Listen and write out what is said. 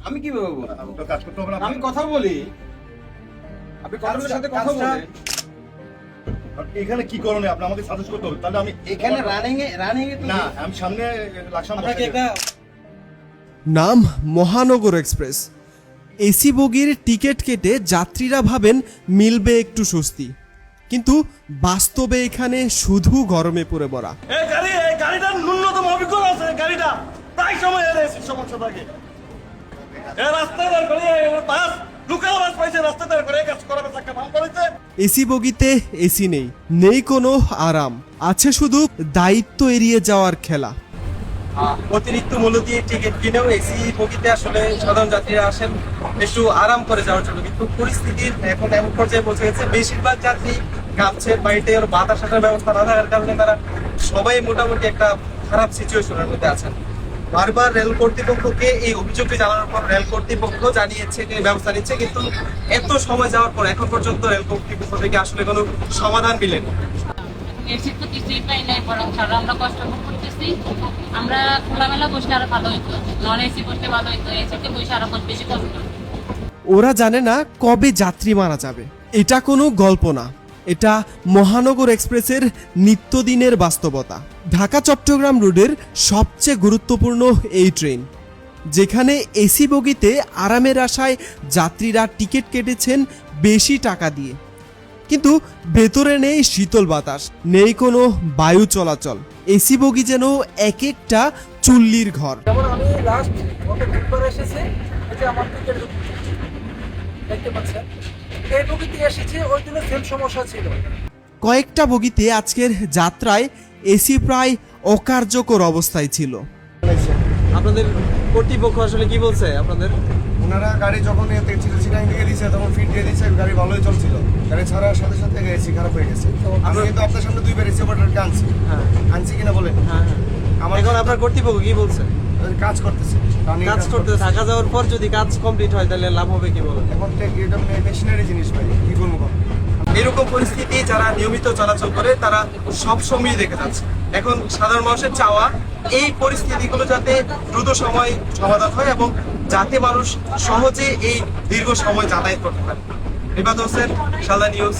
আমি কিভাবে বলবো? আপনার কাজ করতে হবে না। আমি কথা বলি, আপনি কর্মীদের সাথে কথা বলেন। এখানে কি করণে আপনি আমাকে সাজেস্ট করতে হবে, তাহলে আমি এখানে রানিং এ না, আমি সামনে লাকসাম আপনাকে একটা নাম মহানগর এক্সপ্রেস। এসি বগির টিকিট কেটে যাত্রীরা ভাবেন মিলবে একটু স্বস্তি, কিন্তু বাস্তবে এখানে শুধু গরমে পড়ে পড়া। এই গাড়িটার ন্যূনতম অভিজ্ঞতা আছে, গাড়িটা প্রায় সময় এসে সমস্যা থাকে। এই রাস্তায় দাঁড় করে বাস লোকাল বাস পাইছে, রাস্তায় দাঁড় করে কাজ করাবে চাকা ভাঙ করেছে। এসি বগিতে এসি নেই, নেই কোনো আরাম, আছে শুধু দায়িত্ব এড়িয়ে যাওয়ার খেলা। অতিরিক্ত মূল্য দিয়ে টিকিট কিনেও এসি বগিতে আসলে সাধারণ যাত্রীরা আসেন একটু আরাম করে যাওয়ার জন্য, কিন্তু পরিস্থিতির এখন এমন পর্যায়ে পৌঁছে গেছে বেশিরভাগ যাত্রী গামছে বাড়িতে বাতাস আসার ব্যবস্থা না থাকার কারণে তারা সবাই মোটামুটি একটা খারাপ সিচুয়েশনের মধ্যে আছেন। বারবার রেল কর্তৃপক্ষকে এই অভিযোগটি জানানোর পর রেল কর্তৃপক্ষ জানিয়েছে যে ব্যবস্থা নিচ্ছে, কিন্তু এত সময় যাওয়ার পর এখন পর্যন্ত রেল কর্তৃপক্ষ থেকে আসলে কোনো সমাধান মিলেনি। এসি তো কিছুই পাই নাই, বরং ছাড়া আমরা কষ্ট ভোগ করতেছি। আমরা খোলামেলা বসলে আরো ভালো হইতো, নন এসি বসলে ভালো হইতো, এসিতে বসে আরো বেশি কষ্ট। ওরা জানে না কবে যাত্রী মারা যাবে। এটা কোনো গল্প না, এটা মহানগর এক্সপ্রেসের নিত্যদিনের বাস্তবতা। ঢাকা চট্টগ্রাম রুটের সবচেয়ে গুরুত্বপূর্ণ এই ট্রেন, যেখানে এসি বগিতে আরামের আশায় যাত্রীরা টিকিট কেটেছেন বেশি টাকা দিয়ে, কিন্তু ভেতরে নেই শীতল বাতাস, নেই কোনো বায়ু চলাচল। এসি বগি যেন এক একটা চুল্লির ঘর। যেমন আমি লাস্ট গত বুধবার এসেছি, এই যে আমার টিকিট দেখতে পাচ্ছেন, এই বগিতে এসেছি, ওই দিনে সেম সমস্যা ছিল। কয়েকটা বগিতে আজকের যাত্রায় এসি প্রায় অকার্যকর অবস্থায় ছিল। আপনাদের কর্তৃপক্ষ আসলে কি বলছে আপনাদের? ওনারা গাড়ি যখন সিটাং দিয়ে দিয়েছে তখন ফিট দিয়ে দিয়েছে, গাড়ি ভালোই চলছিল। গাড়ি ছাড়ার সাথে সাথে এসি খারাপ হয়ে গেছে। আমি কিন্তু আপনার সামনে দুইবার এসি অপারেটরকে আনছি। হ্যাঁ আনছি কিনা বলেন? হ্যাঁ হ্যাঁ। আমার এখন আপনার কর্তৃপক্ষ কি বলছে? কাজ করতেছে, কাজ করতে ঢাকা যাওয়ার পর যদি কাজ কমপ্লিট হয় তাহলে লাভ হবে কি বলেন? এখন এটা মেশিনারি জিনিস ভাই, কি করবো কম। এরকম পরিস্থিতি যারা নিয়মিত চলাচল করে তারা সব সময় দেখে যাচ্ছে। এখন সাধারণ মানুষের চাওয়া এই পরিস্থিতিগুলো যাতে দ্রুত সময় সমাধান হয় এবং যাতে মানুষ সহজে এই দীর্ঘ সময় যাতায়াত করতে পারে। রিবাদ হোসেন, সাদা নিউজ।